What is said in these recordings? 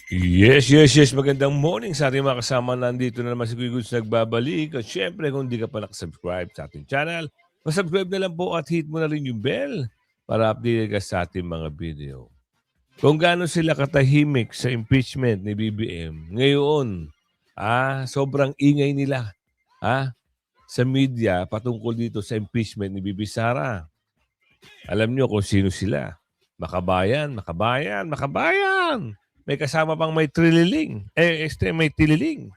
Yes, yes, yes. Magandang morning sa ating mga kasama. Nandito na naman si Kuya Goods nagbabalik. At syempre, kung di ka pa nakasubscribe sa ating channel, masubscribe na lang po at hit mo na rin yung bell para update ka sa ating mga video. Kung gaano sila katahimik sa impeachment ni BBM, ngayon, sobrang ingay nila sa media patungkol dito sa impeachment ni Bibi Sara. Alam nyo kung sino sila. Makabayan, makabayan, makabayan. May kasama pang may trililing. May tililing.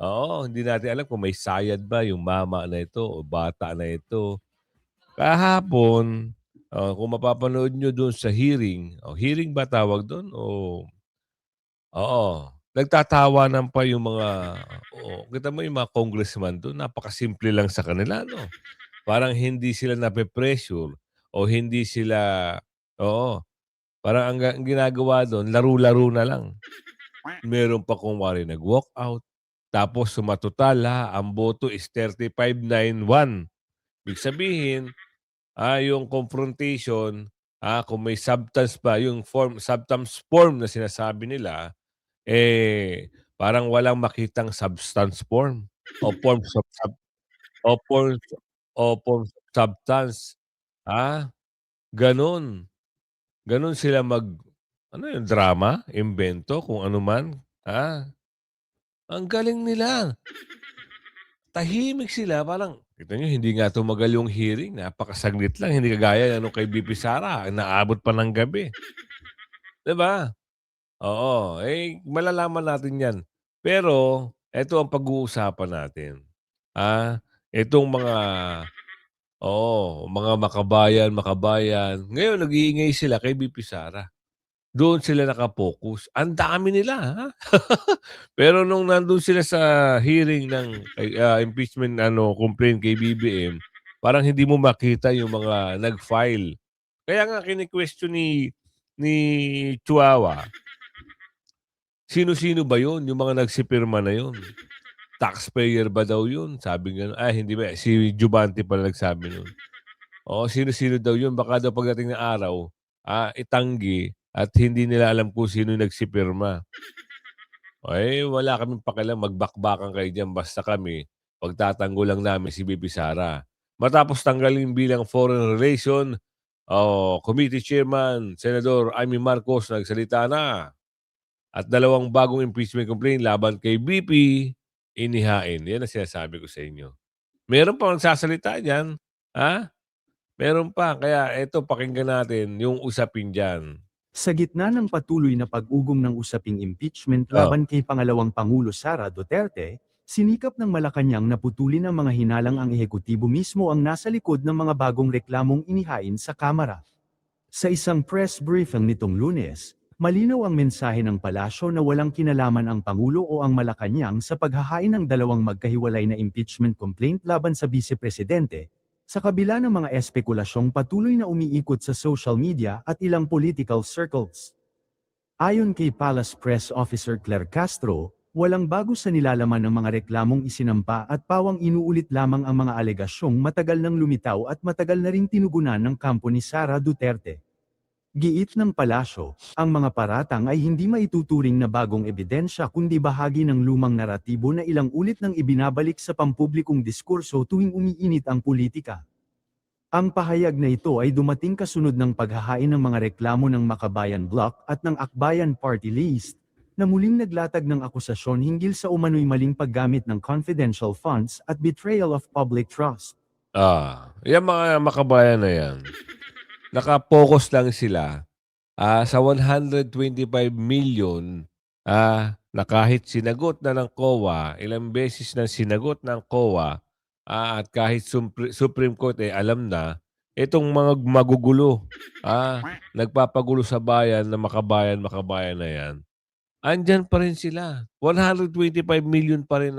Oo, hindi natin alam kung may sayad ba yung mama na ito o bata na ito. Kahapon, kung mapapanood nyo doon sa hearing, hearing ba tawag doon? Oo, nagtatawanan pa yung mga, kita mo yung mga congressman doon, napakasimple lang sa kanila, no? Parang hindi sila nape-pressure o hindi sila, oo, parang ang ginagawa doon, laro-laro na lang. Meron pa kunwari nag-walkout, tapos sumatotal ang boto is 35-9-1. Ibig sabihin, yung confrontation, kung may substance pa, yung substance form na sinasabi nila, parang walang makitang substance form o forms of o forms forms of substance. Ah, gano'n. Gano'n sila ano yun, drama, imbento, kung ano man, ang galing nila. Tahimik sila parang kita niyo hindi nga tumagal yung hearing, napakasaglit lang, hindi kagaya ng kay VP Sara, naabot pa ng gabi, 'di ba? Oo, malalaman natin 'yan. Pero eto ang pag-uusapan natin, itong mga mga makabayan, makabayan, ngayon nag-iingay sila kay VP Sara. Doon sila naka-focus, ang dami nila, Pero nung nandun sila sa hearing ng impeachment complaint kay BBM, parang hindi mo makita yung mga nag-file. Kaya nga kini-question ni Chuawa, sino-sino ba yun, yung mga nagsipirma na yun? Taxpayer ba daw yun? Sabi gano'n. Hindi ba, si Jubante pala nagsabi nun. Oo, sino-sino daw yun, baka daw pagdating ng araw, itanggi at hindi nila alam kung sino yung nagsipirma. Wala kaming pakialam, magbakbakan kayo diyan basta kami pagtatanggol lang namin si Bibi Sara. Matapos tanggalin bilang Foreign Relation Committee Chairman, Senador Amy Marcos nagsalita na at dalawang bagong impeachment complaint laban kay BP inihain. Yan ang sinasabi ko sa inyo. Meron pa magsasalita diyan, ha? Meron pa, kaya eto pakinggan natin yung usapin diyan. Sa gitna ng patuloy na pag-ugong ng usaping impeachment Oh, laban kay pangalawang Pangulo Sara Duterte, sinikap ng Malacanang na putulin ng mga hinalang ang ehekutibo mismo ang nasa likod ng mga bagong reklamong inihain sa Kamara. Sa isang press briefing nitong Lunes, malinaw ang mensahe ng palasyo na walang kinalaman ang Pangulo o ang Malacanang sa paghahain ng dalawang magkahiwalay na impeachment complaint laban sa Vice Presidente, sa kabila ng mga espekulasyong patuloy na umiikot sa social media at ilang political circles. Ayon kay Palace Press Officer Claire Castro, walang bago sa nilalaman ng mga reklamong isinampa at pawang inuulit lamang ang mga alegasyong matagal nang lumitaw at matagal na ring tinugunan ng kampo ni Sara Duterte. Giit ng palasyo, ang mga paratang ay hindi maituturing na bagong ebidensya kundi bahagi ng lumang naratibo na ilang ulit nang ibinabalik sa pampublikong diskurso tuwing umiinit ang politika. Ang pahayag na ito ay dumating kasunod ng paghahain ng mga reklamo ng Makabayan Bloc at ng Akbayan Party List, na muling naglatag ng akusasyon hinggil sa umano'y maling paggamit ng confidential funds at betrayal of public trust. Yang mga makabayan na yan, naka-focus lang sila sa 125 million na kahit sinagot na ng COA, ilang beses na sinagot ng COA, at kahit Supreme Court alam na, itong mga magugulo, nagpapagulo sa bayan na makabayan na yan, andyan pa rin sila. 125 million pa rin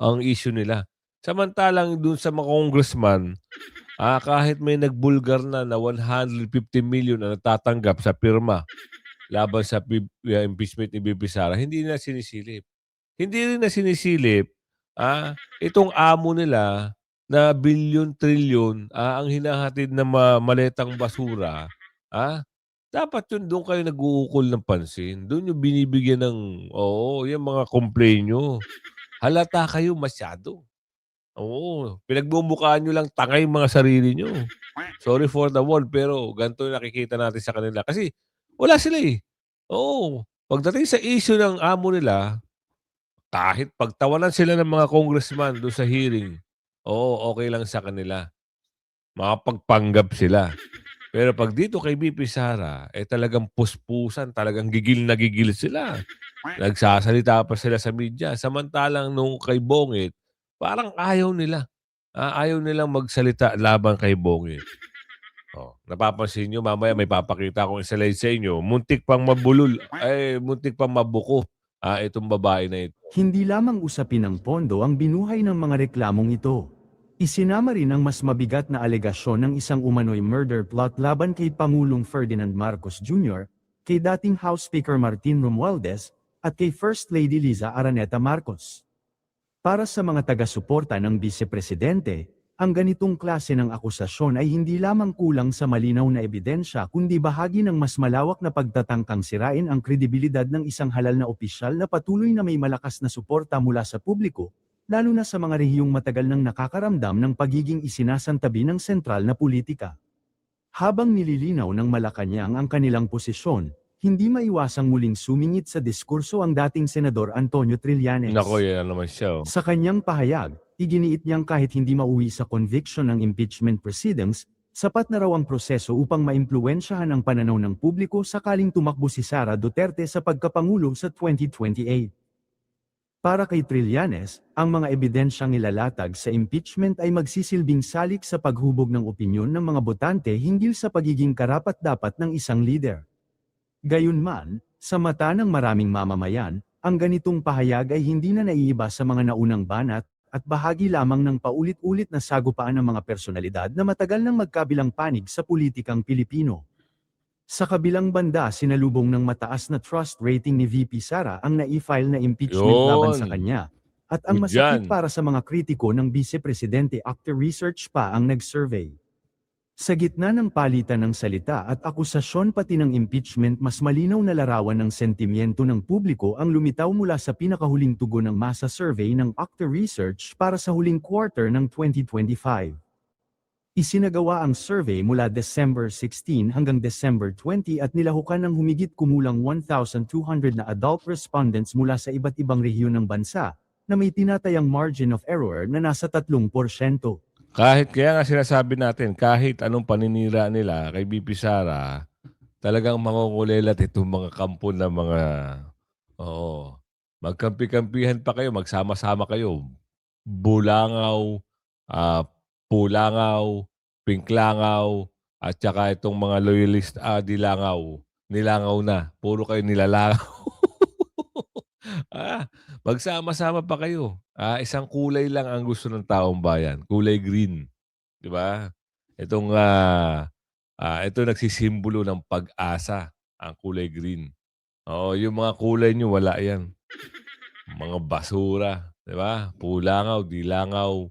ang issue nila. Samantalang dun sa mga congressman, kahit may nagbulgar na 150 million na natatanggap sa pirma laban sa impeachment ni VP Sara, hindi na sinisilip. Hindi rin na sinisilip, itong amo nila na bilyon, trilyon, ang hinahatid na maletang basura, ah, dapat yun do'n kayo nag-uukol ng pansin. Do'n niyo binibigyan ng oo, yung mga complain niyo. Halata kayo masyado. Oo, pinagmumukhaan niyo lang tanga yung mga sarili niyo. Sorry for the word, pero ganito yung nakikita natin sa kanila. Kasi wala sila, eh. Oo, pagdating sa issue ng amo nila, kahit pagtawanan sila ng mga congressman do'n sa hearing, oo, okey lang sa kanila. Makapagpanggap sila. Pero 'pag dito kay VP Sara, eh, talagang puspusan, talagang gigil na gigil sila. Nagsasalita pa sila sa media. Samantalang nung kay Bongit, parang ayaw nila. Ayaw nilang magsalita laban kay Bongit. Oh, napapansin niyo mamaya may papakita akong slide sa inyo, muntik pang mabulol ay muntik pang mabuko, itong babae na ito. Hindi lamang usapin ng pondo ang binuhay ng mga reklamong ito. Isinama rin ang mas mabigat na alegasyon ng isang umano'y murder plot laban kay Pangulong Ferdinand Marcos Jr., kay dating House Speaker Martin Romualdez, at kay First Lady Liza Araneta Marcos. Para sa mga taga-suporta ng Vice-Presidente, ang ganitong klase ng akusasyon ay hindi lamang kulang sa malinaw na ebidensya kundi bahagi ng mas malawak na pagtatangkang sirain ang kredibilidad ng isang halal na opisyal na patuloy na may malakas na suporta mula sa publiko, lalo na sa mga rehiyong matagal nang nakakaramdam ng pagiging isinasantabi ng sentral na politika. Habang nililinaw ng Malacanang ang kanilang posisyon, hindi maiwasang muling sumingit sa diskurso ang dating Senador Antonio Naku, Trillanes. yan na naman siya, oh. Sa kanyang pahayag, iginiit niyang kahit hindi mauwi sa conviction ng impeachment proceedings, sapat na raw ang proseso upang maimpluwensyahan ang pananaw ng publiko sakaling tumakbo si Sara Duterte sa pagkapangulo sa 2028. Para kay Trillanes, ang mga ebidensyang ilalatag sa impeachment ay magsisilbing salik sa paghubog ng opinyon ng mga botante hinggil sa pagiging karapat-dapat ng isang leader. Gayunman, sa mata ng maraming mamamayan, ang ganitong pahayag ay hindi na naiiba sa mga naunang banat, at bahagi lamang ng paulit-ulit na sagupaan ng mga personalidad na matagal nang magkabilang panig sa politikang Pilipino. Sa kabilang banda, sinalubong ng mataas na trust rating ni VP Sara ang na-i-file na impeachment laban sa Yun, kanya. At ang good masakit yan. para sa mga kritiko ng Vice Presidente Actor Research pa ang nag-survey. Sa gitna ng palitan ng salita at akusasyon pati ng impeachment, mas malinaw na larawan ng sentimiento ng publiko ang lumitaw mula sa pinakahuling tugon ng masa survey ng Actor Research para sa huling quarter ng 2025. Isinagawa ang survey mula December 16 hanggang December 20 at nilahukan ng humigit kumulang 1,200 na adult respondents mula sa iba't ibang rehiyon ng bansa, na may tinatayang margin of error na nasa 3%. Kahit kaya nga sinasabi natin, kahit anong paninira nila kay VP Sara, talagang mangungulelat itong mga kampo ng mga oo, magkampi-kampihan pa kayo, magsama-sama kayo. Bulangaw, ah, Pulangaw, Pinklangaw, at saka itong mga loyalist, Dilangaw. Nilangaw na, puro kayo nilalangaw. Ah, magsama-sama pa kayo. Isang kulay lang ang gusto ng taong bayan, kulay green, 'di ba? Itong, ito nagsisimbolo ng pag-asa, ang kulay green. Oo, yung mga kulay niyo wala 'yan, mga basura, 'di ba? Pulangaw, dilangaw,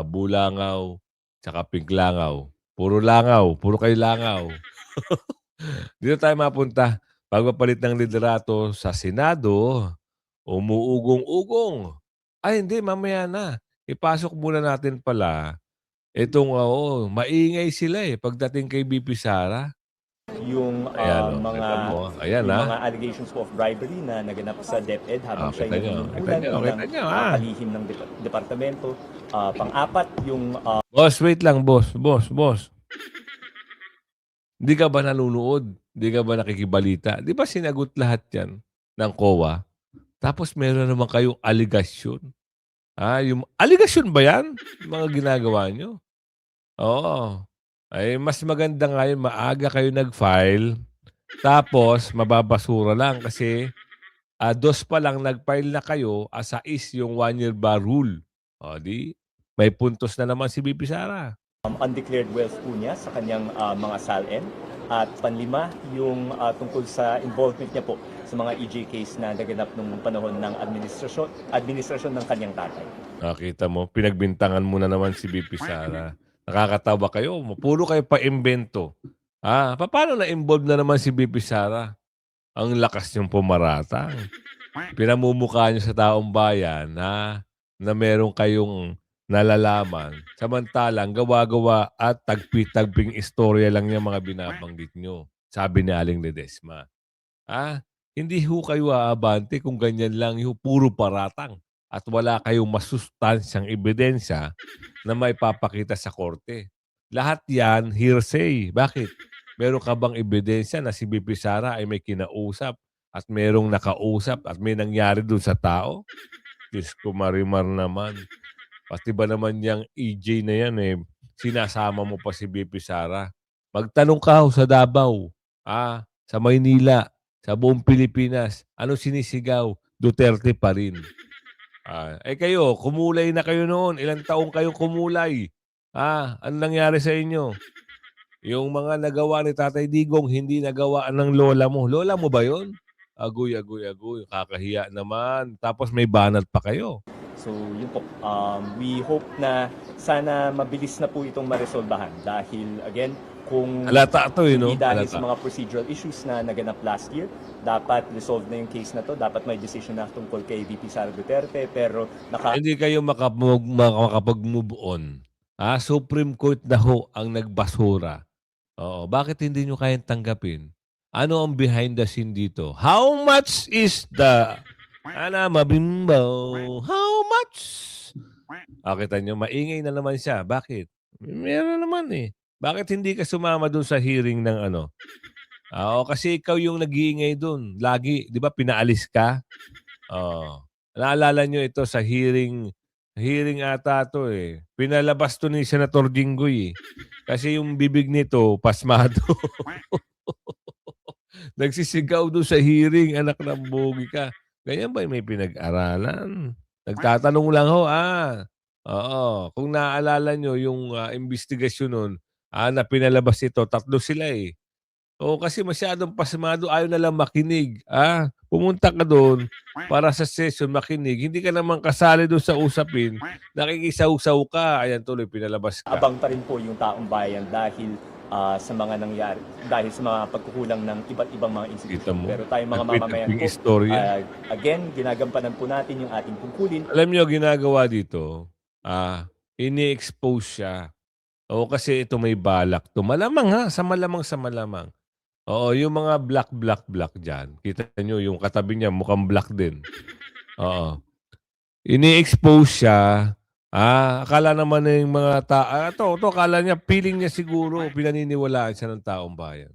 bulangaw, tsaka pinklangaw. Puro langaw, puro kayo langaw. Dito tayo mapunta, pagpapalit ng liderato sa Senado. Umuugong-ugong. Ay hindi, mamaya na. Ipasok muna natin pala itong maingay sila, pagdating kay VP Sara. Yung Ayan, kita mo, ayan, yung mga allegations po of bribery na naganap sa DepEd habang siya kita yung niyo, kita nangunguna niyo, ng kita niyo, kalihim ng departamento. Pang-apat, yung Boss, wait lang, boss. Hindi ka ba nanonood? Hindi ka ba nakikibalita? 'Di ba sinagot lahat 'yan ng COA? Tapos meron naman kayong aligasyon. Yung aligasyon ba 'yan, yung mga ginagawa niyo? Oo. Ay mas maganda nga yun maaga kayo nag-file, tapos mababasura lang kasi, 2 pa lang nag-file na kayo, 6 yung 1 year bar rule. O 'di may puntos na naman si VP Sara. undeclared wealth po niya sa kanyang mga SALN. At panlima, yung tungkol sa involvement niya po sa mga EJKs na naganap nung panahon ng administrasyon ng kanyang tatay. Nakita mo, pinagbintangan mo na naman si VP Sara. Nakakatawa kayo, puro kayo pa-imbento. Papaano na-involve na naman si VP Sara? Ang lakas niyong pumaratang. Pinamumukha niyo sa taong bayan na meron kayong nalalaman. Samantalang gawa-gawa at tagpi-tagping istorya lang yung mga binabanggit niyo, sabi ni Aling Ledesma. Hindi ho kayo aabante kung ganyan lang yung puro paratang at wala kayong masustansyang ebidensya na maipapakita sa korte. Lahat yan hearsay. Bakit? Meron ka bang ebidensya na si VP Sara ay may kinausap at merong nakausap at may nangyari doon sa tao? Diyos ko, Marimar naman. Pati ba naman yung EJ na yan sinasama mo pa si VP Sara? Magtanong ka ho sa Davao, sa Maynila, sa buong Pilipinas. Ano sinisigaw? Duterte pa rin. Kayo, kumulay na kayo noon. Ilang taong kayong kumulay? Ano nangyari sa inyo? Yung mga nagawa ni Tatay Digong, hindi nagawa ng lola mo. Lola mo ba yun? Agoy, agoy, agoy. Kakahiya naman. Tapos may banat pa kayo. So yun po, we hope na sana mabilis na po itong maresolbahan dahil again, kung Halata ito no? hindi dahil Halata. sa mga procedural issues na naganap last year, dapat resolve na yung case na to, dapat may decision na tungkol kay VP Sara Duterte, pero Hindi kayo makapag-move on. Supreme Court na ho ang nagbasura. Oo, bakit hindi nyo kayang tanggapin? Ano ang behind the scene dito? How much is the mabimbo? How much? Kita nyo, maingay na naman siya. Bakit? Meron naman Bakit hindi ka sumama dun sa hearing ng ano? Kasi ikaw yung nag-iingay dun. Lagi, di ba, pinaalis ka? Naalala nyo ito sa hearing ata to Pinalabas to ni Senator Jinggoy Kasi yung bibig nito, pasmado. Nagsisigaw doon sa hearing, anak ng bogi ka. Ganyan ba may pinag-aralan? Nagtatanong lang ho, Oo. Kung naaalala nyo yung investigasyon nun, na pinalabas ito, 3 sila kasi masyadong pasmado, ayaw na lang makinig. Pumunta ka doon para sa session makinig. Hindi ka naman kasali doon sa usapin. Nakikisaw-saw ka. Ayan tuloy, pinalabas ka. abang pa rin po yung taong bayan dahil sa mga nangyari, dahil sa mga pagkukulang ng iba't ibang mga Kita institusyon. mo? Pero tayong mga mamamayan Nagpitaping po, istorya. again, ginagampanan po natin yung ating tungkulin. Alam niyo, ginagawa dito, ini-expose siya. Kasi ito may balak to. Malamang sa malamang. Oo, yung mga black dyan. Kita nyo, yung katabi niya mukhang black din. Oo. Ini-expose siya. Akala naman ng mga akala niya, feeling niya siguro, pinaniniwalaan siya ng taong bayan.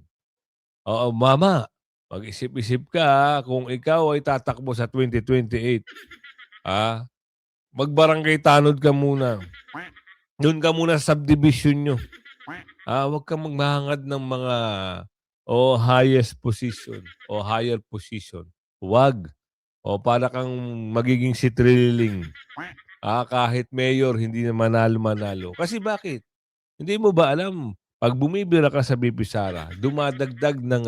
Oo, mama, mag-isip-isip ka kung ikaw ay tatakbo sa 2028. Magbarangay tanod ka muna. Doon ka muna sa subdivision nyo. Huwag kang maghangad ng mga highest position o higher position. Huwag. Para kang magiging sitriling. Kahit mayor, hindi na manalo. Kasi bakit? Hindi mo ba alam, pag bumibira ka sa BP Sara, dumadagdag ng,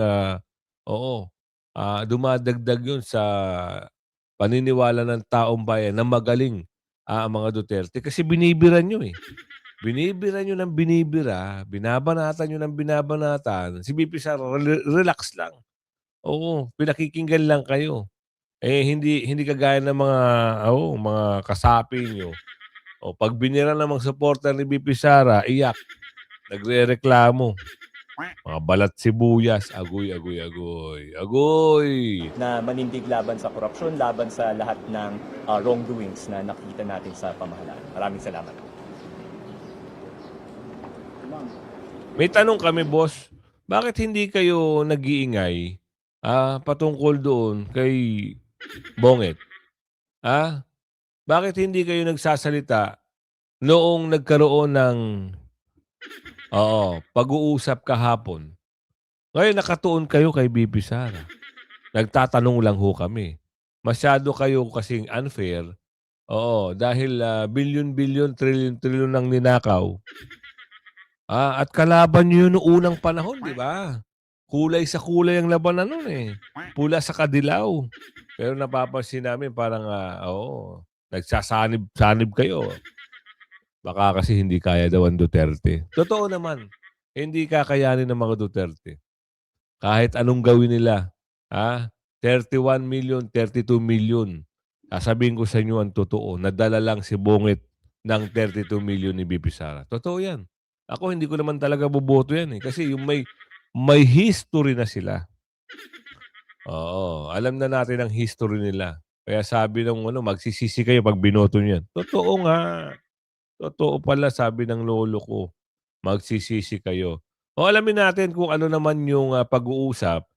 dumadagdag yun sa paniniwala ng taong bayan na magaling ang mga Duterte. Kasi binibira nyo Binibira nyo ng binibira, binabanatan nyo ng binabanatan. Si BP Sara, relax lang. Pinakikinggan lang kayo. Hindi kagaya ng mga kasapi nyo. Pag binira ng mga supporter ni BP Sara, iyak. Nagrereklamo. Mga balat sibuyas, agoy. Na manindig laban sa korupsyon, laban sa lahat ng wrongdoings na nakikita natin sa pamahalaan. Maraming salamat. May tanong kami, boss. Bakit hindi kayo nag-iingay patungkol doon kay Bonget? Bakit hindi kayo nagsasalita noong nagkaroon ng pag-uusap kahapon? Ngayon nakatuon kayo kay BP Sara. Nagtatanong lang ho kami. Masyado kayo kasing unfair. Dahil bilyon-bilyon, trilyon-trilyon ng ninakaw. At kalaban nyo yun noong unang panahon, di ba? Kulay sa kulay ang labanan nun Pula sa kadilaw. Pero napapansin namin parang, nagsasanib kayo. Baka kasi hindi kaya daw ang Duterte. Totoo naman. hindi kakayanin ng mga Duterte. Kahit anong gawin nila, 31 million, 32 million. Sasabihin ko sa inyo ang totoo, nadala lang si Bungit ng 32 million ni BP Sara. Totoo yan. Ako hindi ko naman talaga boboto yan, kasi yung may history na sila. Oo, alam na natin ang history nila. Kaya sabi ng magsisisi kayo 'pag binoto niyo yan. Totoo nga. Totoo pala sabi ng lolo ko, magsisisi kayo. O alamin natin kung ano naman yung, pag-uusap,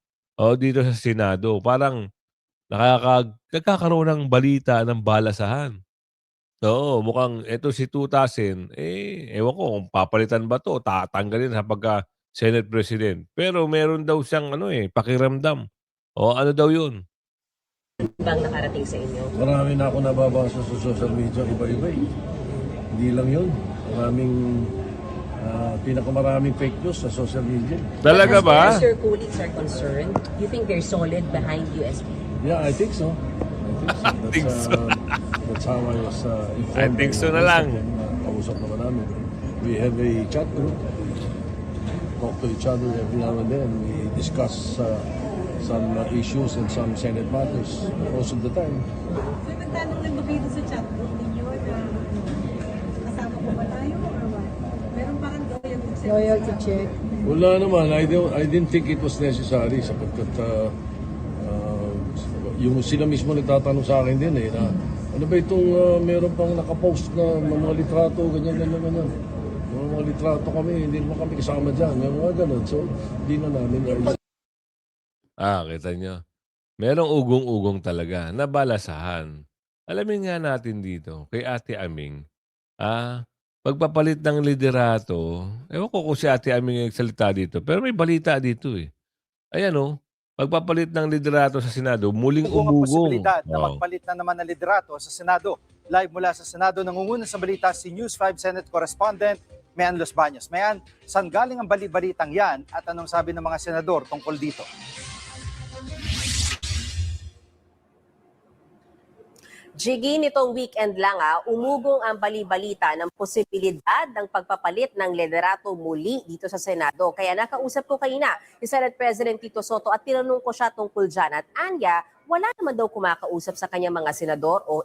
dito sa Senado. Parang nagkakaroon ng balita ng balasahan. Oo, mukhang eto si 2,000, ewan ko kung papalitan ba 'to, tatanggalin sa pagka-Senate President. Pero meron daw siyang pakiramdam. O ano daw yun? Bang nakarating sa inyo? Marami na ako nababasa sa social media, iba-iba eh. Hindi lang yun. Maraming, pinakamaraming fake news sa social media. Talaga ba? As your colleagues are concerned, you think they're solid behind USP? Yeah, I think so. I think so. That's how I was informed. I think so na lang. Kausap naman namin. We have a chat group. Talk to each other every now and then. We discuss some issues and some Senate matters most of the time. So, nagtanong din ba kayo sa chat group ninyo na kasama po ba tayo or what? Meron parang loyalty check. Wala naman. I didn't think it was necessary sapagkat yung sila mismo nagtatanong sa akin din na ano ba itong meron pang nakapost na mga litrato, ganyan. Mga litrato kami, hindi naman kami kasama dyan. May mga ganun. So, hindi na namin. Kita nyo. Merong ugong-ugong talaga na balasahan. Alamin nga natin dito kay Ate Aming, pagpapalit ng liderato, ewan ko kung si Ate Aming nagsalita dito, pero may balita dito eh. Ayan pagpapalit ng liderato sa Senado, muling Ang umugong. posibilidad na magpalit na naman ng liderato sa Senado. Live mula sa Senado, nangunguna sa balita si News 5 Senate Correspondent Mayan Los Baños. Mayan, saan galing ang balitang yan at anong sabi ng mga senador tungkol dito? Jiggy, nitong weekend lang umugong ang balibalita ng posibilidad ng pagpapalit ng liderato muli dito sa Senado. Kaya nakausap ko kanina si Senate President Tito Soto at tinanong ko siya tungkol dyan. At anya, wala naman daw kumakausap sa kanyang mga senador o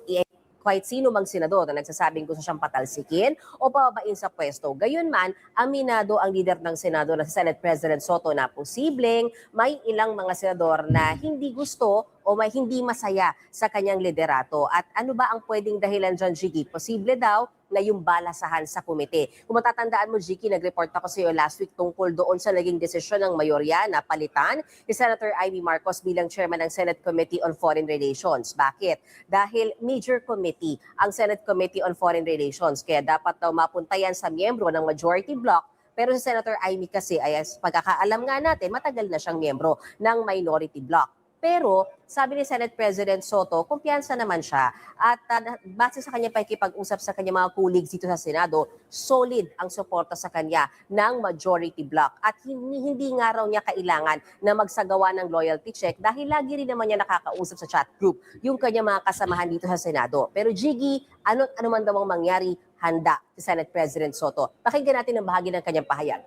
kahit sino mang senador na nagsasabing gusto siyang patalsikin o pababain sa pwesto. Gayunman, aminado ang leader ng Senado na si Senate President Soto na posibleng may ilang mga senador na hindi gusto o may hindi masaya sa kanyang liderato. At ano ba ang pwedeng dahilan dyan, Jiggy? Posible daw na yung balasahan sa komite. Kung matatandaan mo, Jiggy, nag-report ako sa iyo last week tungkol doon sa naging desisyon ng mayorya na palitan ni Senator Amy Marcos bilang chairman ng Senate Committee on Foreign Relations. Bakit? Dahil major committee ang Senate Committee on Foreign Relations. Kaya dapat daw mapunta yan sa miyembro ng majority bloc. Pero si Senator Amy kasi, ay pagkakaalam nga natin, matagal na siyang miyembro ng minority bloc. Pero sabi ni Senate President Soto, kumpiyansa naman siya at base sa kanya pakikipag-usap sa kanya mga colleagues dito sa Senado, solid ang suporta sa kanya ng majority bloc at hindi nga raw niya kailangan na magsagawa ng loyalty check dahil lagi rin naman niya nakakausap sa chat group yung kanya mga kasamahan dito sa Senado. Pero Jiggy, ano man daw ang mangyari, handa si Senate President Soto. Pakinggan natin ang bahagi ng kanyang pahayag.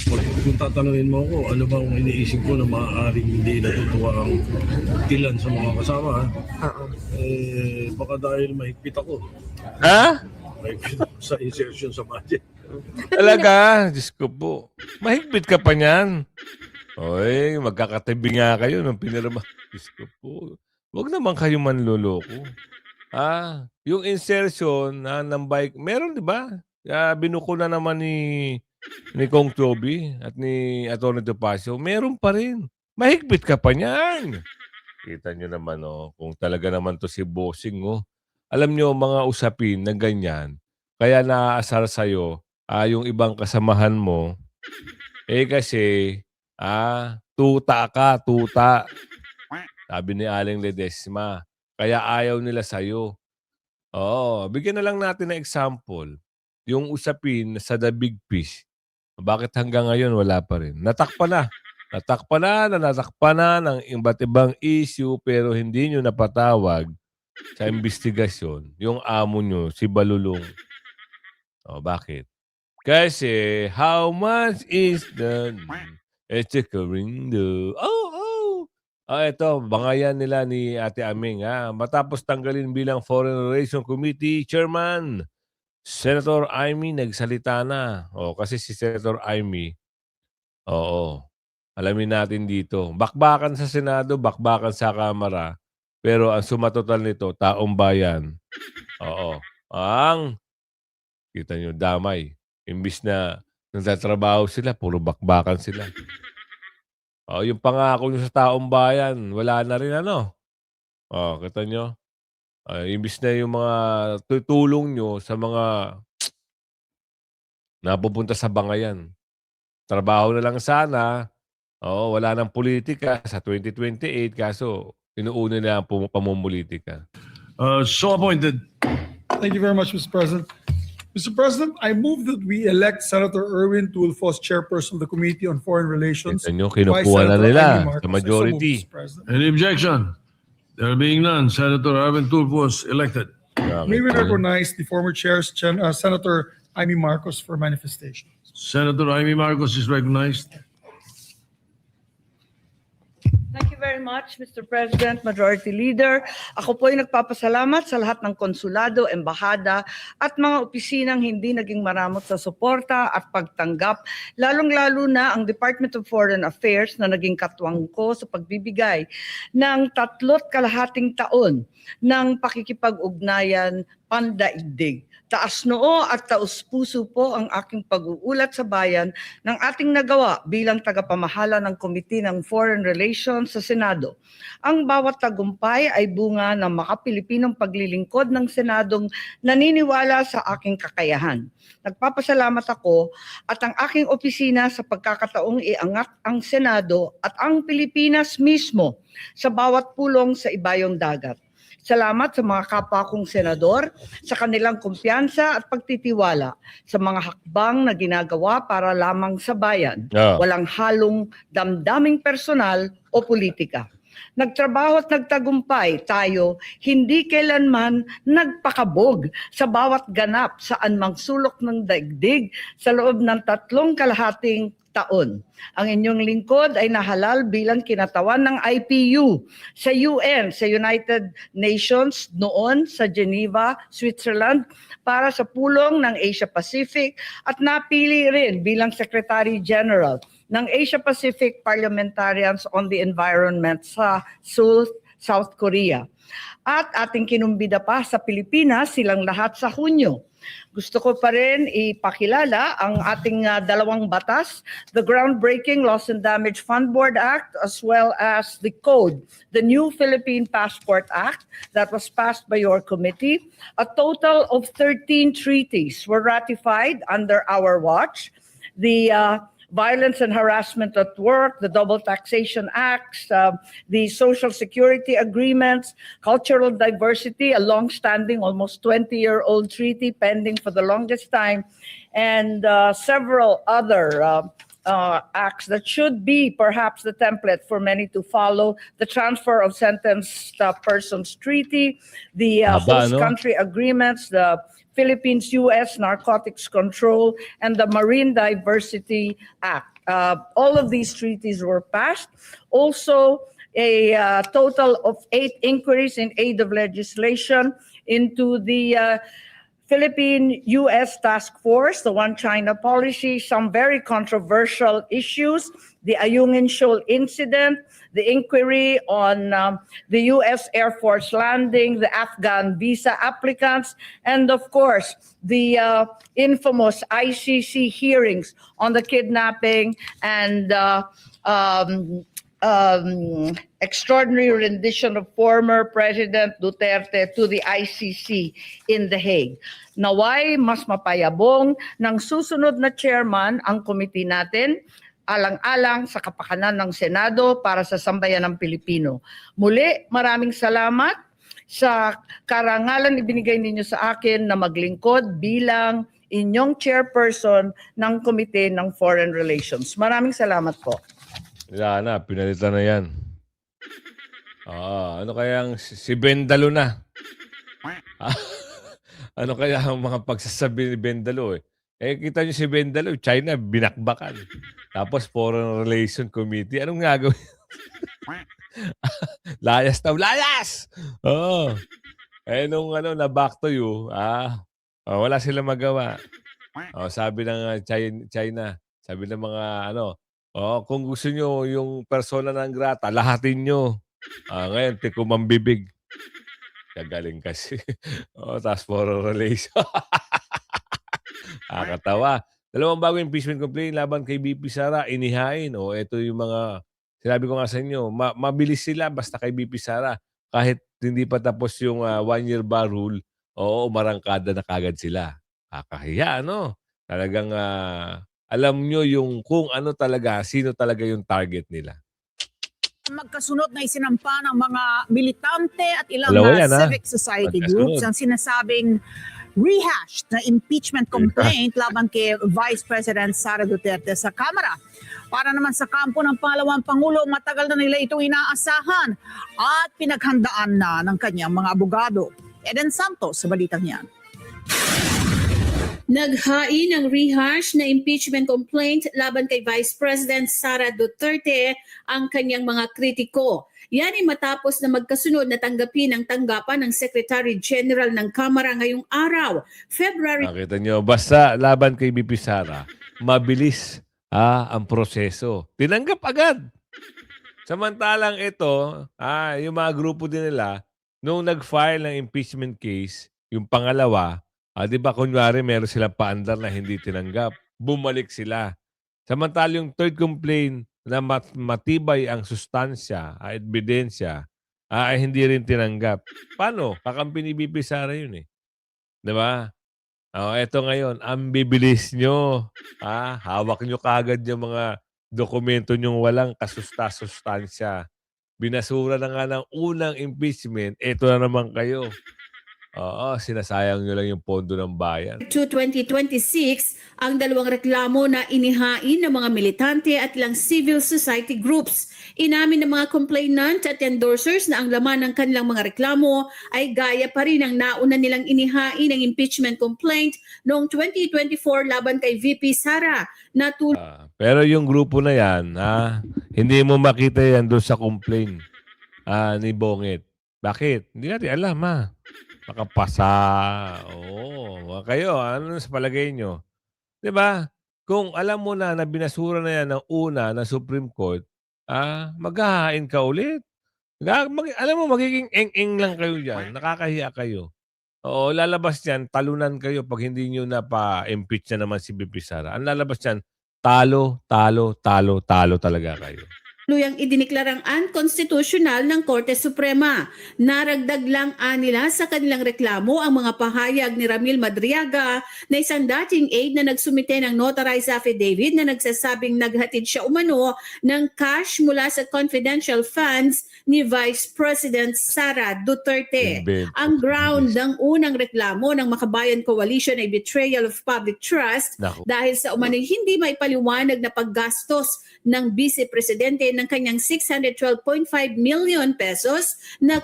Kung tatanungin mo ako, ano bang iniisip ko na maaaring hindi natutuwa ang ilan sa mga kasama, baka dahil mahigpit ako. Mahigpit ako sa insertion sa budget. Talaga? Diyos ko po. Mahigpit ka pa niyan. Oy, magkakatabi nga kayo nung pinirma. Diyos ko po. Huwag naman kayo manloloko. Yung insertion ng bike, meron di ba? Binuko na naman ni Kong Toby at ni Atty. Topacio, meron pa rin. Mahigpit ka pa niyan. Kita nyo naman, kung talaga naman to si Bossing, Alam nyo, mga usapin na ganyan, kaya naaasar sa'yo, yung ibang kasamahan mo, kasi, tuta ka, tuta. Sabi ni Aling Ledesma, kaya ayaw nila sa'yo. Bigyan na lang natin ng example. Yung usapin sa The Big Fish, bakit hanggang ngayon wala pa rin? Natakpan na. Natakpan na ng iba't ibang issue pero hindi nyo napatawag sa investigasyon yung amo nyo, si Balulong. Bakit? Kasi, how much is the Echekarindo? Oh, oh! Ito, bangayan nila ni Ate Aming, ha. Matapos tanggalin bilang Foreign Relations Committee Chairman, Senator Amy nagsalita na. Kasi si Senator Amy, oo, alamin natin dito. Bakbakan sa Senado, bakbakan sa Kamara, pero ang sumatotal nito, taong bayan. Oo. Kita nyo, damay. Imbis na nagtatrabaho sila, puro bakbakan sila. Yung pangako nyo sa taong bayan, wala na rin ano. Kita nyo? Imbis na yung mga tutulong nyo sa mga napupunta sa bangayan. Trabaho na lang sana. Wala nang politika sa 2028 kaso inuuna nila ang pamumulitika. So appointed. Thank you very much, Mr. President. Mr. President, I move that we elect Senator Erwin Tulfos, Chairperson of the Committee on Foreign Relations. Kita nyo, Vice kinukuha na Senator nila Amy sa Marcos. I so move, majority. Mr. President. Any objection? There being none, Senator Arvin Tulfos elected. May we Kita nyo. recognize the former chair, Senator Amy Marcos, for manifestation. Senator Amy Marcos is recognized. Thank you very much, Mr. President, Majority Leader. Ako po ay nagpapasalamat sa lahat ng konsulado, embahada at mga opisinang hindi naging maramot sa suporta at pagtanggap, lalong-lalo na ang Department of Foreign Affairs na naging katwang ko sa pagbibigay ng 3.5 taon ng pakikipag-ugnayan pandaigdig. Taas noo at taos puso po ang aking pag-uulat sa bayan ng ating nagawa bilang tagapamahala ng Committee ng Foreign Relations sa Senado. Ang bawat tagumpay ay bunga ng makapilipinong paglilingkod ng Senadong naniniwala sa aking kakayahan. Nagpapasalamat ako at ang aking opisina sa pagkakataong iangat ang Senado at ang Pilipinas mismo sa bawat pulong sa ibayong dagat. Salamat sa mga kapwa kong senador sa kanilang kumpiyansa at pagtitiwala sa mga hakbang na ginagawa para lamang sa bayan. Walang halong damdaming personal o politika. Nagtrabaho at nagtagumpay tayo, hindi kailanman nagpakabog sa bawat ganap sa anumang sulok ng daigdig sa loob ng 3.5 taon. Ang inyong lingkod ay nahalal bilang kinatawan ng IPU sa UN, sa United Nations, noon sa Geneva, Switzerland, para sa pulong ng Asia Pacific at napili rin bilang Secretary General ng Asia Pacific Parliamentarians on the Environment sa Seoul, South Korea. At ating kinumbida pa sa Pilipinas silang lahat sa Hunyo. Gusto ko pa rin ipakilala ang ating dalawang batas, the groundbreaking Loss and Damage Fund Board Act as well as the code, the new Philippine Passport Act that was passed by your committee. A total of 13 treaties were ratified under our watch. The Violence and Harassment at Work, the Double Taxation Acts, the Social Security Agreements, Cultural Diversity, a long-standing, almost 20-year-old treaty pending for the longest time, and several other acts that should be perhaps the template for many to follow, the Transfer of Sentenced Persons Treaty, the Host Country Agreements, the Philippines-US Narcotics Control, and the Marine Diversity Act. All of these treaties were passed. Also, a total of 8 inquiries in aid of legislation into the Philippine-US Task Force, the One China policy, some very controversial issues, the Ayungin Shoal incident, the inquiry on the US Air Force landing, the Afghan visa applicants, and of course, the infamous ICC hearings on the kidnapping and extraordinary rendition of former President Duterte to the ICC in The Hague. Naway, mas mapayabong ng susunod na chairman ang committee natin, alang-alang sa kapakanan ng Senado para sa sambayan ng Pilipino. Muli, maraming salamat sa karangalan ibinigay ninyo sa akin na maglingkod bilang inyong chairperson ng Komite ng Foreign Relations. Maraming salamat po. Wala na, pinalitan na yan. Ano kaya si Bendalo na? Ano kaya ang mga pagsasabi ni Bendalo Kita niyo si Bendalo, China, binakbakan. Tapos Foreign Relation Committee, anong gagawin? Layas daw, layas! Oo. Nung na back to you, wala silang magawa. Sabi ng China, sabi ng mga kung gusto nyo yung persona ng grata, lahatin nyo. Ngayon, tikom ang bibig. Kagaling kasi. Tapos Foreign Relation. Nakakatawa. Dalawang bagong impeachment complaint laban kay VP Sara, inihain. Ito yung mga, sinabi ko nga sa inyo, mabilis sila basta kay VP Sara. Kahit hindi pa tapos yung 1-year bar rule, umarangkada na kagad sila. Kakahiya, Talagang alam nyo yung kung ano talaga, sino talaga yung target nila. Magkasunod na isinampa ng mga militante at ilang Dalawa yan, civic society groups ang sinasabing rehashed na impeachment complaint laban kay Vice President Sara Duterte sa Kamara. Para naman sa kampo ng pangalawang Pangulo, matagal na nila itong inaasahan at pinaghandaan na ng kanyang mga abogado. Eden Santos sa balitang yan. Naghain ng rehash na impeachment complaint laban kay Vice President Sara Duterte ang kanyang mga kritiko. Yan ay matapos na magkasunod na tanggapin ang tanggapan ng Secretary General ng Kamara ngayong araw, February. Nakita nyo, basta laban kay BP Sara, mabilis ang proseso. Tinanggap agad. Samantalang ito, yung mga grupo din nila, nung nag-file ng impeachment case, yung pangalawa, di ba kunwari meron silang paandar na hindi tinanggap. Bumalik sila. Samantalang yung third complaint na matibay ang sustansya, ebidensya, ay hindi rin tinanggap. Paano? Kakampi ni BP Sara yun eh. Di ba? Eto ngayon, ang bibilis nyo. Hawak nyo kagad yung mga dokumento nyong walang kasustansya. Binasura na nga ng unang impeachment, eto na naman kayo. Sinasayang nyo lang yung pondo ng bayan. To 2026, ang dalawang reklamo na inihain ng mga militante at ilang civil society groups. Inamin ng mga complainant at endorsers na ang laman ng kanilang mga reklamo ay gaya pa rin ang nauna nilang inihain ng impeachment complaint noong 2024 laban kay VP Sara. Pero yung grupo na yan, hindi mo makita yan doon sa complaint ni Bongit. Bakit? Hindi natin alam Makapasa. Kayo, ano sa palagay nyo? Di ba? Kung alam mo na binasura na yan ng una na Supreme Court, maghahain ka ulit. Alam mo, magiging eng-eng lang kayo dyan. Nakakahiya kayo. Lalabas yan, talunan kayo pag hindi nyo na-impeach na naman si BP Sara. Ang lalabas yan, talo, talo, talo, talo talaga kayo. Tuluyang idiniklarang unconstitutional ng Korte Suprema. Naragdag lang nila sa kanilang reklamo ang mga pahayag ni Ramil Madriaga na isang dating aide na nagsumite ng notarized affidavit na nagsasabing naghatid siya umano ng cash mula sa confidential funds ni Vice President Sara Duterte. Ang ground ng unang reklamo ng Makabayan Coalition ay betrayal of public trust dahil sa umano'y hindi maipaliwanag na paggastos ng Vice Presidente ng kanyang 612.5 million pesos na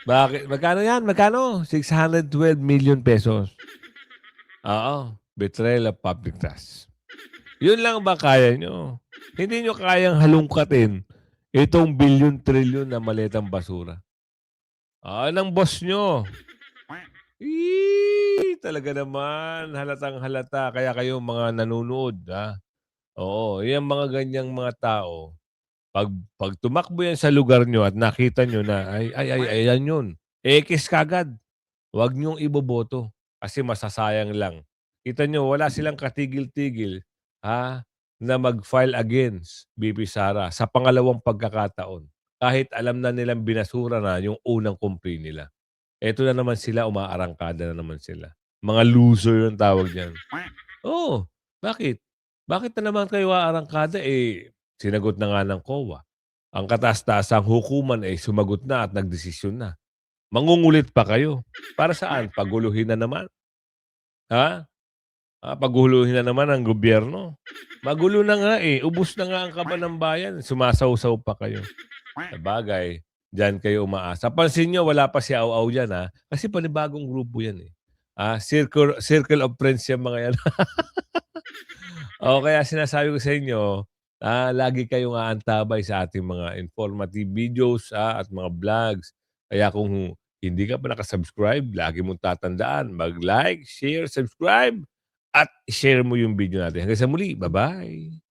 bakit? Magkano yan? Magkano? 612 million pesos. Betrayal of public trust. Yun lang ba kaya nyo? Hindi nyo kayang halungkatin itong bilyon-trilyon na maletang basura. Ng boss nyo. Talaga naman. Halatang halata. Kaya kayo mga nanonood, yung mga ganyang mga tao, pag tumakbo yan sa lugar nyo at nakita nyo na, ayan yun, ekis kagad. Huwag nyong iboboto kasi masasayang lang. Kita nyo, wala silang katigil-tigil na mag-file against BP Sara sa pangalawang pagkakataon. Kahit alam na nilang binasura na yung unang complaint nila. Eto na naman sila, umaarangkada na naman sila. Mga loser yung tawag niyan. Bakit? Bakit na naman kayo aarangkada? Sinagot na nga ng COA. Ang kataas-taasang hukuman sumagot na at nagdesisyon na. Mangungulit pa kayo. Para saan? Paguluhin na naman? Paguluhin na naman ang gobyerno. Magulo na nga Ubus na nga ang kaban ng bayan. Sumasaw-saw pa kayo. Sabagay, dyan kayo umaasa. Pansin nyo, wala pa si Au-Au dyan Kasi panibagong grupo yan Circle of friends yung mga yan. O kaya sinasabi ko sa inyo, lagi kayong aantabay sa ating mga informative videos at mga vlogs. Kaya kung hindi ka pa nakasubscribe, lagi mong tatandaan, mag-like, share, subscribe, at share mo yung video natin. Hanggang sa muli, bye-bye!